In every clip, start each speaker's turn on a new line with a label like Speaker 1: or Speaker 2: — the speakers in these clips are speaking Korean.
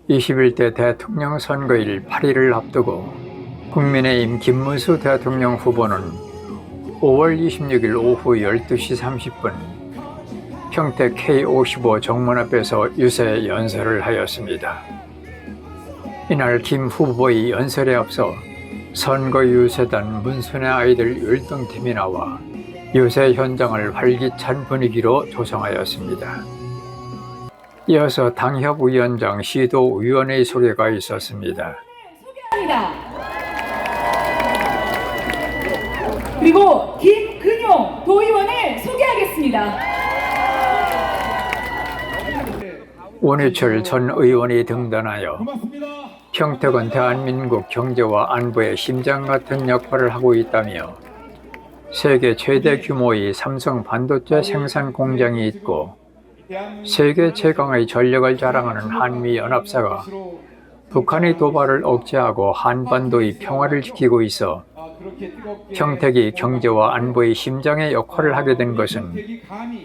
Speaker 1: 21대 대통령 선거일 8일을 앞두고 국민의힘 김문수 대통령 후보는 5월 26일 오후 12시 30분 평택 K55 정문 앞에서 유세 연설을 하였습니다. 이날 김 후보의 연설에 앞서 선거유세단 문순의 아이들 율동팀이 나와 유세 현장을 활기찬 분위기로 조성하였습니다. 이어서 당협위원장, 시도위원의 소개가 있었습니다.
Speaker 2: 소개합니다. 그리고 김근용 도의원을 소개하겠습니다.
Speaker 1: 원유철 전 의원이 등단하여 평택은 대한민국 경제와 안보의 심장 같은 역할을 하고 있다며 세계 최대 규모의 삼성 반도체 생산 공장이 있고 세계 최강의 전력을 자랑하는 한미연합사가 북한의 도발을 억제하고 한반도의 평화를 지키고 있어 평택이 경제와 안보의 심장의 역할을 하게 된 것은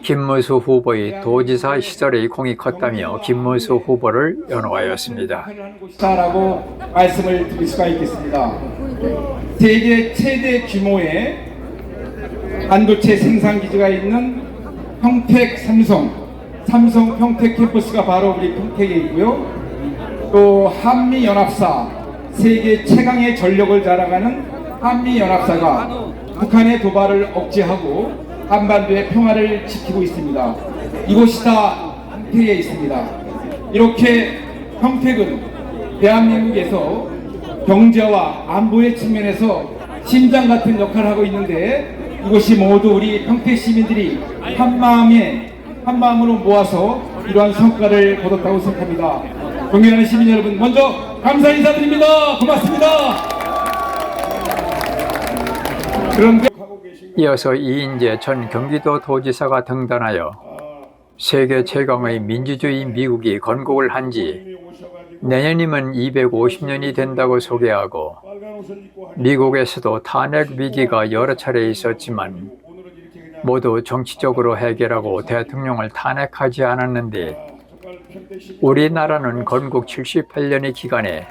Speaker 1: 김문수 후보의 도지사 시절의 공이 컸다며 김문수 후보를 연호하였습니다.
Speaker 3: 라고 말씀을 드릴 수가 있겠습니다. 세계 최대 규모의 반도체 생산 기지가 있는 평택 삼성 평택 캠퍼스가 바로 우리 평택에 있고요. 또 한미연합사, 세계 최강의 전력을 자랑하는 한미연합사가 북한의 도발을 억제하고 한반도의 평화를 지키고 있습니다. 이곳이 다 평택에 있습니다. 이렇게 평택은 대한민국에서 경제와 안보의 측면에서 심장 같은 역할을 하고 있는데 이것이 모두 우리 평택 시민들이 한마음으로 모아서 이러한 성과를 거뒀다고 생각합니다. 존경하는 시민 여러분, 먼저 감사 인사드립니다. 고맙습니다. 그런데
Speaker 1: 이어서 이인재 전 경기도 도지사가 등단하여 세계 최강의 민주주의 미국이 건국을 한 지 내년이면 250년이 된다고 소개하고 미국에서도 탄핵 위기가 여러 차례 있었지만 모두 정치적으로 해결하고 대통령을 탄핵하지 않았는데 우리나라는 건국 78년의 기간에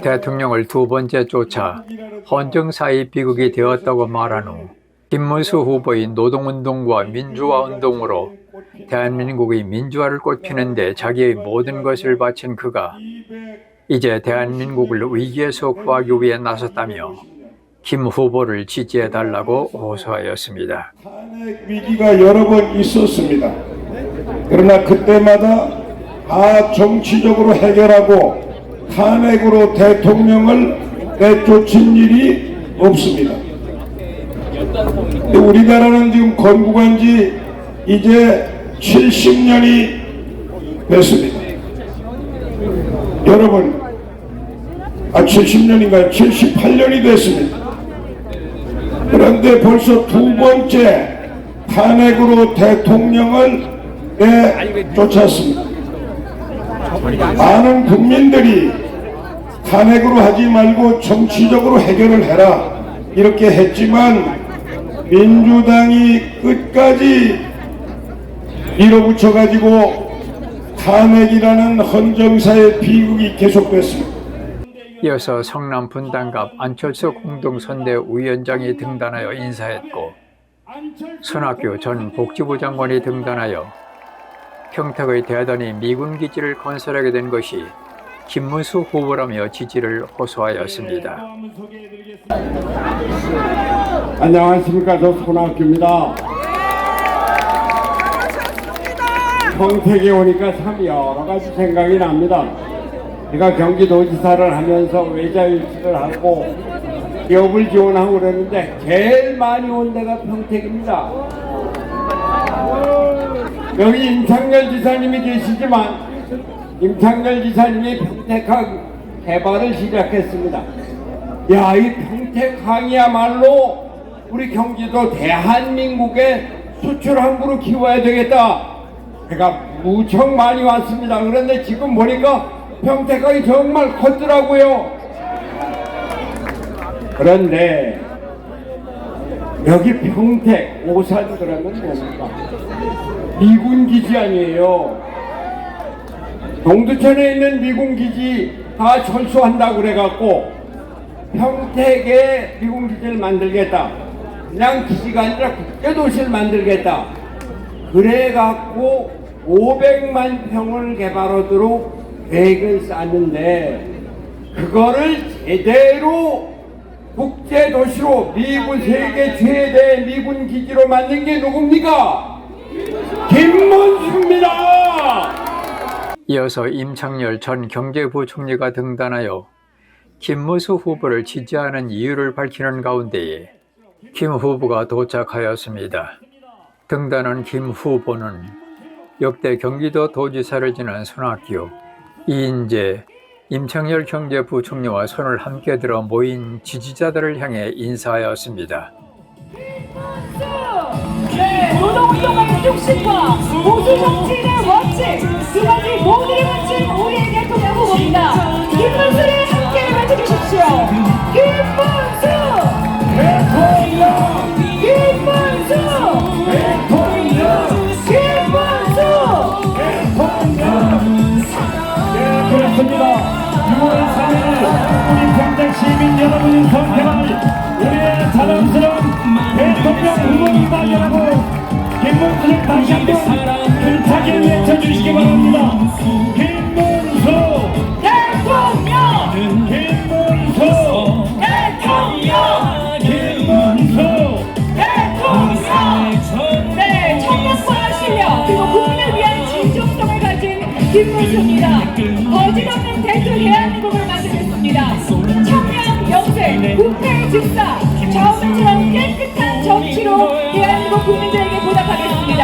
Speaker 1: 대통령을 두 번째 쫓아 헌정사의 비극이 되었다고 말한 후 김문수 후보의 노동운동과 민주화운동으로 대한민국의 민주화를 꽃피는데 자기의 모든 것을 바친 그가 이제 대한민국을 위기에서 구하기 위해 나섰다며 김 후보를 지지해달라고 호소하였습니다.
Speaker 4: 탄핵 위기가 여러 번 있었습니다. 그러나 그때마다 다 정치적으로 해결하고 탄핵으로 대통령을 내쫓은 일이 없습니다. 우리나라는 지금 건국한 지 이제 70년이 됐습니다. 여러분, 70년인가요? 78년이 됐습니다. 그런데 벌써 두 번째 탄핵으로 대통령을 내쫓았습니다. 많은 국민들이 탄핵으로 하지 말고 정치적으로 해결을 해라 이렇게 했지만 민주당이 끝까지 밀어붙여가지고 탄핵이라는 헌정사의 비극이 계속됐습니다.
Speaker 1: 이어서 성남 분당갑 안철수 공동선대위원장이 등단하여 인사했고 손학규 전 복지부 장관이 등단하여 평택의 대단히 미군 기지를 건설하게 된 것이 김문수 후보라며 지지를 호소하였습니다.
Speaker 5: 안녕하십니까. 저 손학규입니다. 평택에 오니까 참 여러 가지 생각이 납니다. 제가 경기도지사를 하면서 외자유치를 하고 기업을 지원하고 그랬는데 제일 많이 온 데가 평택입니다. 여기 임창열 지사님이 계시지만 임창열 지사님이 평택항 개발을 시작했습니다. 야, 이 평택항이야말로 우리 경기도 대한민국의 수출 항구로 키워야 되겠다. 제가 무척 많이 왔습니다. 그런데 지금 보니까 평택항이 정말 컸더라고요. 그런데 여기 평택 오산 그러면 뭡니까? 미군 기지 아니에요. 동두천에 있는 미군 기지 다 철수한다고 그래갖고 평택에 미군 기지를 만들겠다. 그냥 기지가 아니라 국제도시를 만들겠다. 그래갖고 500만 평을 개발하도록 계획을 짰는데 그거를 제대로 국제도시로 미군 세계 최대 미군 기지로 만든 게 누굽니까? 김문수입니다.
Speaker 1: 이어서 임창열 전 경제부총리가 등단하여 김문수 후보를 지지하는 이유를 밝히는 가운데에 김 후보가 도착하였습니다. 등단한 김 후보는 역대 경기도 도지사를 지낸 손학규, 이인재, 임창열 경제부총리와 손을 함께 들어 모인 지지자들을 향해 인사하였습니다.
Speaker 2: 네, 노동운동의 중심과 보수 정치인의 원칙 두 가지 모두를 갖춘 우리의 대통령 후보입니다. 김문수를 함께 외쳐주십시오. 김문수! 대통령! 김문수! 대통령! 김문수! 대통령!
Speaker 3: 네, 그렇습니다. 6월 3일 우리 평택 시민 여러분이 선택할 우리의 자랑스러운 대통령 후보입니다. 여러분, 김문수를 다시 한번 힘차게 외쳐주시기 바랍니다. 김문수!
Speaker 2: 대통령!
Speaker 3: 김문수!
Speaker 2: 대통령!
Speaker 3: 김문수!
Speaker 2: 대통령! 네, 청년과의 실력 그리고 국민을 위한 진정성을 가진 김문수입니다. 거짓없는 대한민국을 만들겠습니다. 청년, 영생, 부패, 즉사, 좌우명처럼 깨끗한 정치로 대한민국 국민들에게 보답하겠습니다.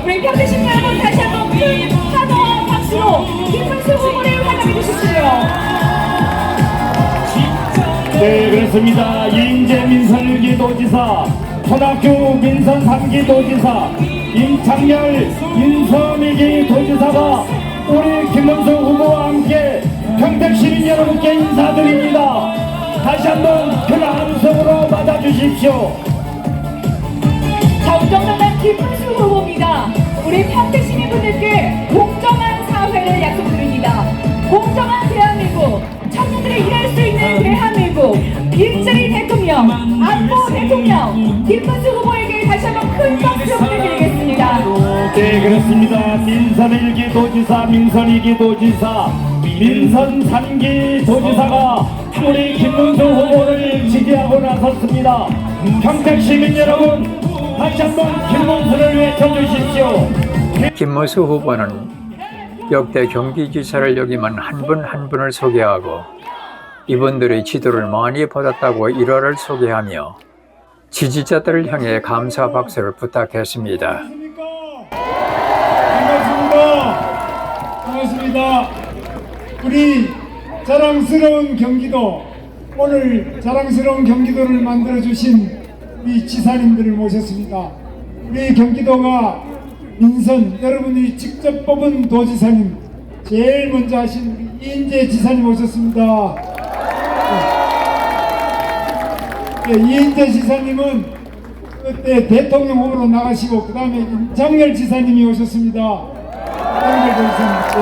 Speaker 2: 우리 평택시민 여러분 다시 한번 큰 환호와 박수로 김문수 후보를 환영해 주십시오.
Speaker 3: 네, 그렇습니다. 이인재 민선 1기 도지사, 손학규 민선 3기 도지사, 임창열 민선 2기 도지사가 우리 김문수 후보와 함께 평택 시민 여러분께 인사드립니다. 다시 한번 큰 함성으로 맞아주십시오.
Speaker 2: 정정당당 김문수 후보입니다. 우리 평택 시민분들께 공정한 사회를 약속드립니다. 공정한 대한민국, 청년들이 일할 수 있는 대한민국, 일자리 대통령, 안보 대통령, 김문수 후보에게 다시 한번 큰 박수 부탁드리겠습니다.
Speaker 3: 네, 그렇습니다. 민선 1기 도지사, 민선 2기 도지사, 민선 3기 도지사가 우리 김문수 후보를 지지하고 나섰습니다. 평택 시민 여러분, 다시 한번 김문수를 외쳐주십시오.
Speaker 1: 김문수 후보는 역대 경기지사를 역임한 한 분 한 분을 소개하고 이분들의 지도를 많이 받았다고 일화를 소개하며 지지자들을 향해 감사 박수를 부탁했습니다.
Speaker 6: 반갑습니다. 우리 자랑스러운 경기도, 오늘 자랑스러운 경기도를 만들어주신 우리 지사님들을 모셨습니다. 우리 경기도가 민선, 여러분이 직접 뽑은 도지사님, 제일 먼저 하신 우리 이인재 지사님 오셨습니다. 네, 이인재 지사님은 그때 대통령 후보로 나가시고 그 다음에 임창열 지사님이 오셨습니다. 임창열 도지사님. 네.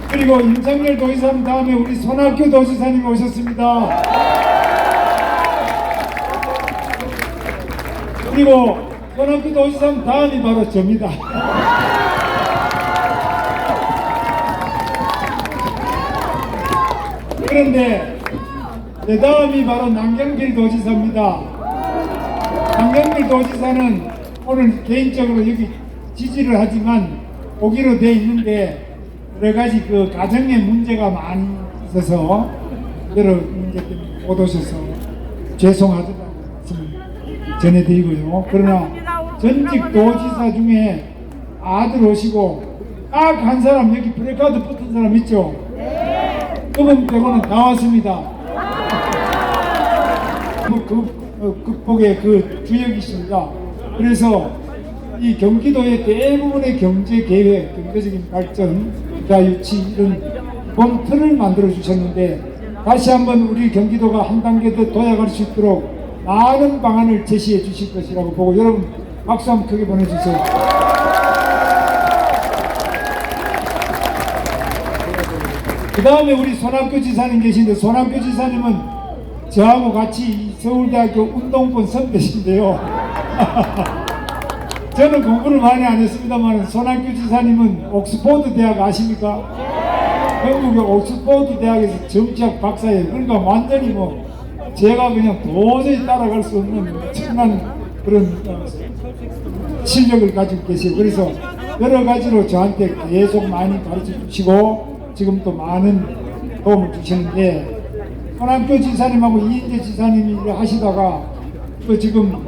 Speaker 6: 그리고 임창열 도지사님 다음에 우리 손학규 도지사님 오셨습니다. 그리고 손학규 도지사님 다음이 바로 저입니다. 그런데 내 다음이 바로 남경필 도지사입니다. 남경필 도지사는 오늘 개인적으로 여기 지지를 하지만 오기로 돼 있는데 여러 가지 그 가정의 문제가 많이 있어서 여러 문제 때문에 못 오셔서 죄송하다고 말씀 전해드리고요. 그러나 전직 도지사 중에 아들 오시고 딱 한 사람, 여기 프레카드 붙은 사람 있죠? 그분 빼고는 다 왔습니다. 극복의 그 주역이십니다. 그래서 이 경기도의 대부분의 경제 계획, 경제적인 발전, 투자 유치 이런 본틀을 만들어 주셨는데 다시 한번 우리 경기도가 한 단계 더 도약할 수 있도록 많은 방안을 제시해 주실 것이라고 보고 여러분 박수 한번 크게 보내주세요. 그 다음에 우리 손학규 지사님 계신데, 손학규 지사님은 저하고 같이 서울대학교 운동권 선배신데요. 저는 공부를 많이 안 했습니다만 손학규 지사님은 옥스포드 대학 아십니까? 영국의 옥스포드 대학에서 정치학 박사예요. 그러니까 완전히 뭐 제가 그냥 도저히 따라갈 수 없는 엄청난 그런 실력을 가지고 계세요. 그래서 여러 가지로 저한테 계속 많이 가르쳐 주시고 지금 또 많은 도움을 주시는데, 손학규 지사님하고 이인재 지사님이 하시다가 또 지금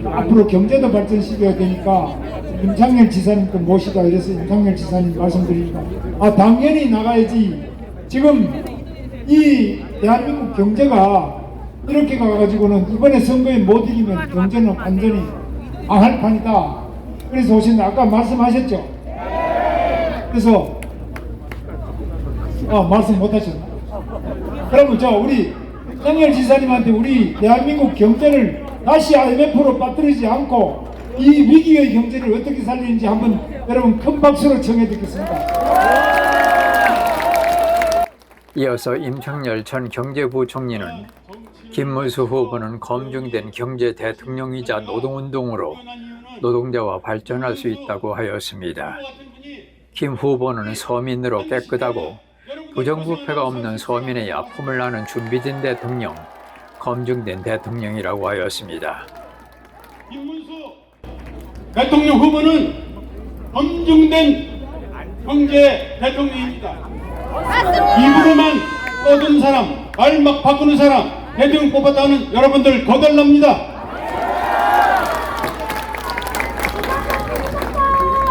Speaker 6: 앞으로 경제도 발전시켜야 되니까 윤창열 지사님도 모시다 이래서 윤창열 지사님 말씀드립니다. 아, 당연히 나가야지. 지금 이 대한민국 경제가 이렇게 가가지고는 이번에 선거에 못 이기면 경제는 완전히 망할 판이다. 그래서 오신데 아까 말씀하셨죠? 그래서 말씀 못하셨나? 그러면 우리 윤창열 지사님한테 우리 대한민국 경제를 다시 IMF로 빠뜨리지 않고 이 위기의 경제를 어떻게 살리는지 한번 여러분 큰 박수로 청해 듣겠습니다.
Speaker 1: 이어서 임창열 전 경제부총리는 김문수 후보는 검증된 경제 대통령이자 노동운동으로 노동자와 발전할 수 있다고 하였습니다. 김 후보는 서민으로 깨끗하고 부정부패가 없는 서민의 아픔을 아는 준비된 대통령, 검증된 대통령이라고 하였습니다.
Speaker 3: 김문수 대통령 후보는 검증된 경제 대통령입니다. 입으로만 떠든 사람, 말 막 바꾸는 사람, 대통령 뽑았다는 여러분들 거덜납니다.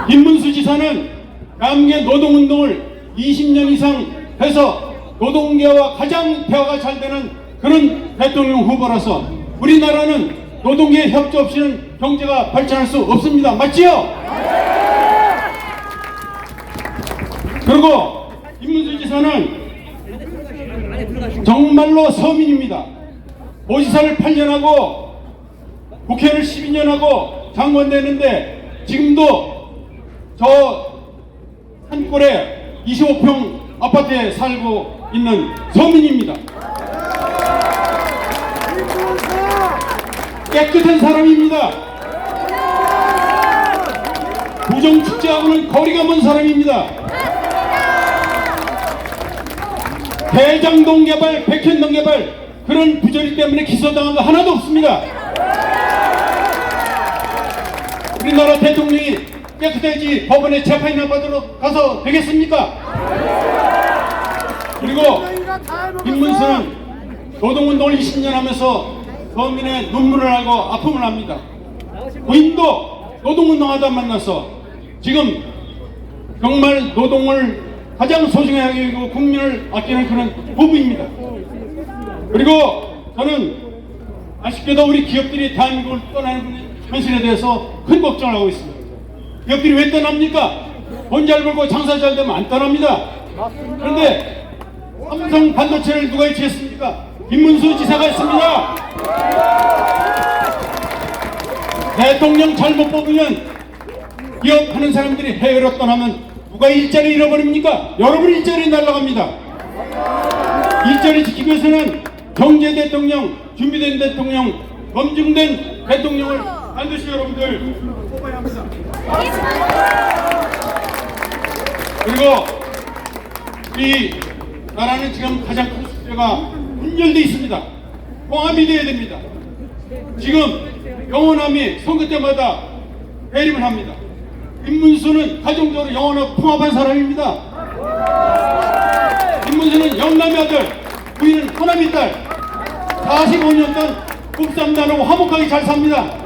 Speaker 3: 김문수 지사는 남계 노동운동을 20년 이상 해서 노동계와 가장 대화가 잘 되는 그런 대통령 후보라서 우리나라는 노동계 협조 없이는 경제가 발전할 수 없습니다. 맞지요? 그리고 김문수 지사는 정말로 서민입니다. 도지사를 8년 하고 국회의원을 12년 하고 장관 되는데 지금도 저 산골에 25평 아파트에 살고 있는 서민입니다. 깨끗한 사람입니다. 부정축제하고는 거리가 먼 사람입니다. 대장동 개발, 백현동 개발 그런 부조리 때문에 기소당한 거 하나도 없습니다. 우리나라 대통령이 깨끗해지 법원에 재판이나 받으러 가서 되겠습니까? 그리고 김문수는 노동운동을 20년 하면서 서민의 눈물을 알고 아픔을 압니다. 부인도 노동운동하다 만나서 지금 정말 노동을 가장 소중하게 여기고 국민을 아끼는 그런 부부입니다. 그리고 저는 아쉽게도 우리 기업들이 대한민국을 떠나는 현실에 대해서 큰 걱정을 하고 있습니다. 기업들이 왜 떠납니까? 돈 잘 벌고 장사 잘 되면 안 떠납니다. 그런데 삼성 반도체를 누가 해치했습니까? 김문수 지사가 했습니다. 대통령 잘못 뽑으면 기업하는 사람들이 해외로 떠나면 누가 일자리 잃어버립니까? 여러분 일자리 날아갑니다. 일자리 지키기 위해서는 경제 대통령, 준비된 대통령, 검증된 대통령을 반드시 여러분들 뽑아야 합니다. 그리고 이 나라는 지금 가장 큰 숙제가 분열되어 있습니다. 통합이 되어야 됩니다. 지금 영원함이 선거 때마다 대립을 합니다. 김문수는 가정적으로 영원하고 통합한 사람입니다. 김문수는 영남의 아들, 부인은 호남의 딸, 45년 동안 굽쌈 나누고 화목하게 잘 삽니다.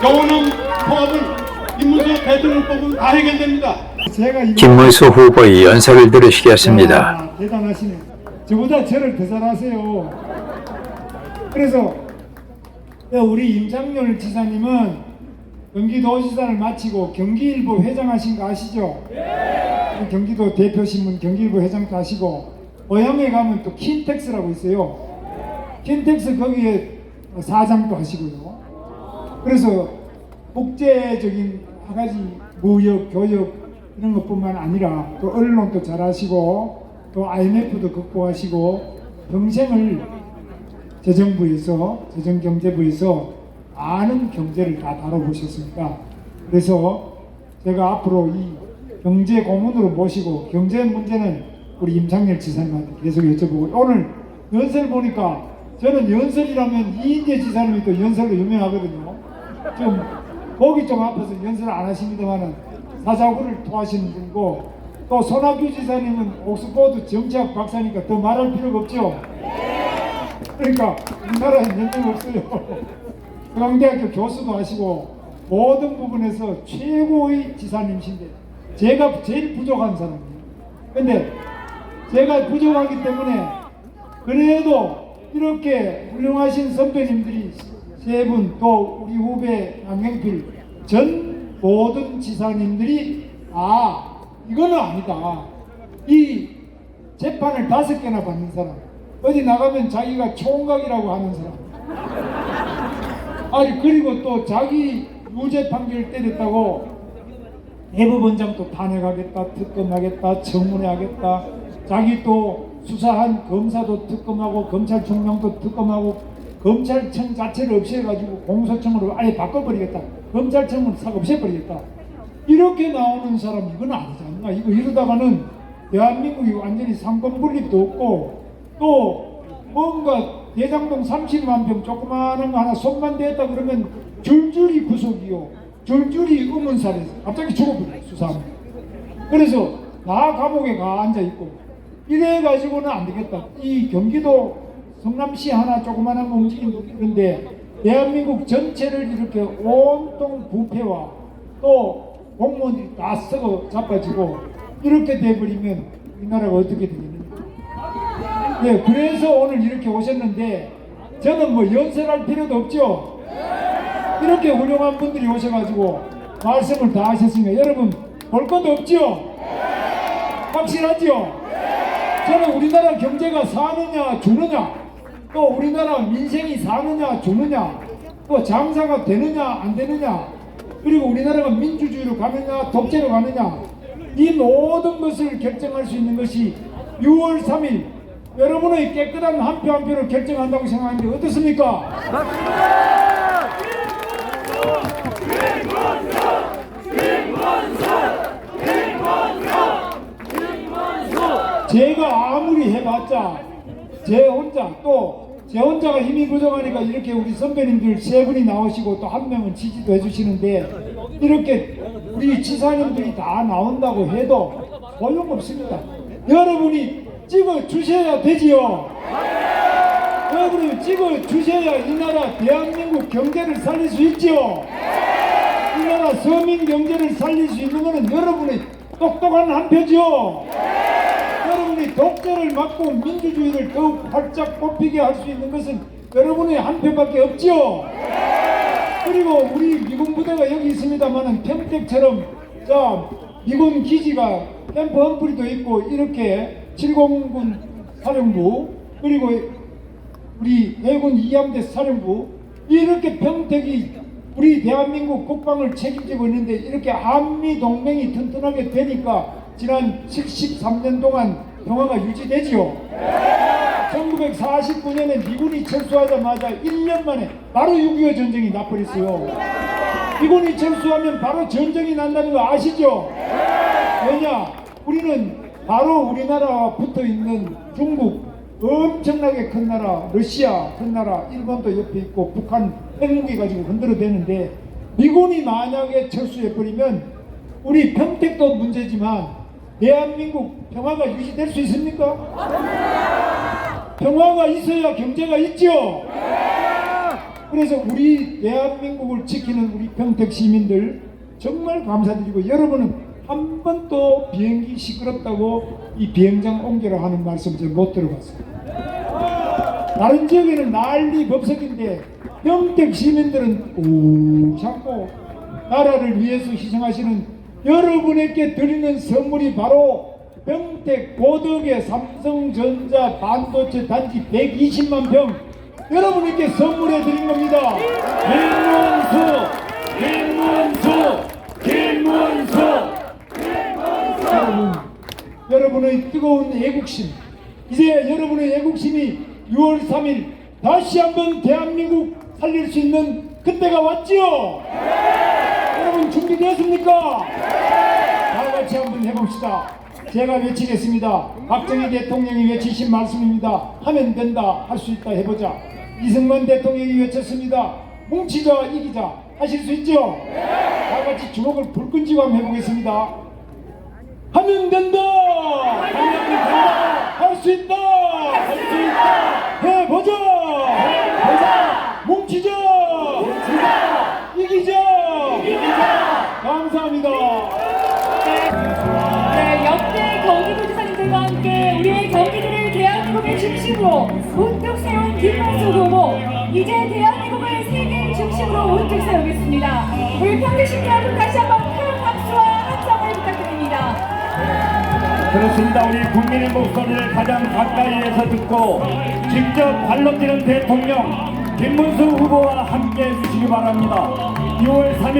Speaker 3: 영원한 통합은 김문수 대통령 뽑으면 다 해결됩니다.
Speaker 1: 김문수 후보의 연설을 들으시겠습니다.
Speaker 6: 야, 대단하시네. 저보다 저를 더 잘하세요. 그래서 우리 임창열 지사님은 경기도지사를 마치고 경기일보 회장하신 거 아시죠? 경기도 대표신문 경기일보 회장도 하시고 고향에 가면 또 킨텍스라고 있어요. 킨텍스 거기에 사장도 하시고요. 그래서 국제적인 한 가지 무역, 교역 이런 것뿐만 아니라 또 언론도 잘하시고 또 IMF도 극복하시고 평생을 재정경제부에서 많은 경제를 다 다뤄보셨습니다. 그래서 제가 앞으로 이 경제 고문으로 모시고 경제 문제는 우리 임창열 지사님한테 계속 여쭤보고, 오늘 연설 보니까 저는 연설이라면 이인재 지사님이 또 연설로 유명하거든요. 좀 목이 좀 아파서 연설 안 하십니다만은 사자구를 토하시는 분이고, 또 손학규 지사님은 옥스퍼드 정치학 박사니까 더 말할 필요가 없죠. 그러니까 우리나라에 몇 명 없어요. 서강대학교 교수도 하시고 모든 부분에서 최고의 지사님이신데 제가 제일 부족한 사람이에요. 근데 제가 부족하기 때문에 그래도 이렇게 훌륭하신 선배님들이 세 분, 또 우리 후배 양경필 전 모든 지사님들이 이거는 아니다. 이 재판을 5개나 받는 사람, 어디 나가면 자기가 총각이라고 하는 사람, 그리고 또 자기 유죄 판결 때렸다고 대법원장도 탄핵하겠다, 특검하겠다, 청문회하겠다, 자기 또 수사한 검사도 특검하고 검찰총장도 특검하고 검찰청 자체를 없애가지고 공소청으로 아예 바꿔버리겠다, 검찰청을 싹 없애버리겠다, 이렇게 나오는 사람 이건 아니지 않나. 이거 이러다가는 대한민국이 완전히 상권분립도 없고, 또 뭔가 대장동 30만 평 조그마한 거 하나 손만 대었다 그러면 줄줄이 구속이요, 줄줄이 의문사에서 갑자기 죽어버려요, 수사하면. 그래서 다 감옥에 가 앉아있고 이래가지고는 안 되겠다. 이 경기도 성남시 하나 조그마한 거 움직이는데 대한민국 전체를 이렇게 온통 부패와 또 공무원들이 다 썩어 자빠지고 이렇게 돼버리면 우리나라가 어떻게 되겠느냐. 네, 그래서 오늘 이렇게 오셨는데 저는 뭐 연설할 필요도 없죠. 이렇게 훌륭한 분들이 오셔가지고 말씀을 다 하셨으니까 여러분 볼 것도 없죠. 확실하죠. 저는 우리나라 경제가 사느냐 주느냐, 또 우리나라 민생이 사느냐 주느냐, 또 장사가 되느냐 안 되느냐, 그리고 우리나라가 민주주의로 가느냐 독재로 가느냐, 이 모든 것을 결정할 수 있는 것이 6월 3일 여러분의 깨끗한 한 표 한 표를 결정한다고 생각하는데 어떻습니까? 제가 아무리 해봤자 제 혼자가 힘이 부족하니까 이렇게 우리 선배님들 세 분이 나오시고 또 한 명은 지지도 해주시는데, 이렇게 우리 지사님들이 다 나온다고 해도 소용없습니다. 여러분이 찍어 주셔야 되지요. 여러분이 찍어 주셔야 이 나라 대한민국 경제를 살릴 수 있지요. 이 나라 서민 경제를 살릴 수 있는 것은 여러분의 똑똑한 한 표지요. 여러분이 독재를 막고 민주주의를 더욱 활짝 뻗히게 할 수 있는 것은 여러분의 한 표밖에 없지요. 그리고 우리 미군 부대가 여기 있습니다만은 평택처럼 미군 기지가 캠프 험프리도 있고 이렇게 7공군 사령부, 그리고 우리 해군 2함대 사령부, 이렇게 평택이 우리 대한민국 국방을 책임지고 있는데 이렇게 한미 동맹이 튼튼하게 되니까 지난 73년 동안 평화가 유지되지요. 1949년에 미군이 철수하자마자 1년 만에 바로 6.25 전쟁이 나버렸어요. 미군이 철수하면 바로 전쟁이 난다는 거 아시죠? 왜냐? 우리는 바로 우리나라와 붙어있는 중국, 엄청나게 큰 나라, 러시아 큰 나라, 일본도 옆에 있고 북한 핵무기 가지고 흔들어대는데, 미군이 만약에 철수해버리면 우리 평택도 문제지만 대한민국 평화가 유지될 수 있습니까? 평화가 있어야 경제가 있죠. 그래서 우리 대한민국을 지키는 우리 평택 시민들 정말 감사드리고, 여러분은 한 번도 비행기 시끄럽다고 이 비행장 옮겨라 하는 말씀 제가 못 들어봤어요. 다른 지역에는 난리 법석인데 평택 시민들은 꾹 참고 나라를 위해서 희생하시는 여러분에게 드리는 선물이 바로 평택 고덕의 삼성전자 반도체 단지 120만 평 여러분에게 선물해 드린 겁니다. 김문수. 여러분의 뜨거운 애국심, 이제 여러분의 애국심이 6월 3일 다시 한번 대한민국 살릴 수 있는 그때가 왔지요? 여러분 준비되었습니까? 다 같이 한번 해봅시다. 제가 외치겠습니다. 박정희 대통령이 외치신 말씀입니다. 하면 된다, 할 수 있다 해보자. 이승만 대통령이 외쳤습니다. 뭉치자 이기자. 하실 수 있죠? 다 같이 주먹을 불끈 쥐고 한번 해보겠습니다. 하면 된다! 하면 된다! 할 수 있다! 할 수 있다! 해보자! 해보자! 뭉치자! 뭉치자! 이기자! 이기자! 감사합니다.
Speaker 2: 네, 역대 경기도지사님들과 함께 우리의 경기도를 대한민국의 중심으로 우뚝 세운 김문수 후보, 이제 대한민국을 세계 중심으로 우뚝 세우겠습니다. 우리 평택시민 여러분 다시 한번 큰 박수와 함성을 부탁드립니다.
Speaker 5: 그렇습니다. 우리 국민의 목소리를 가장 가까이에서 듣고 직접 발로 뛰는 대통령 김문수 후보와 함께 해주시기 바랍니다. 6월 3일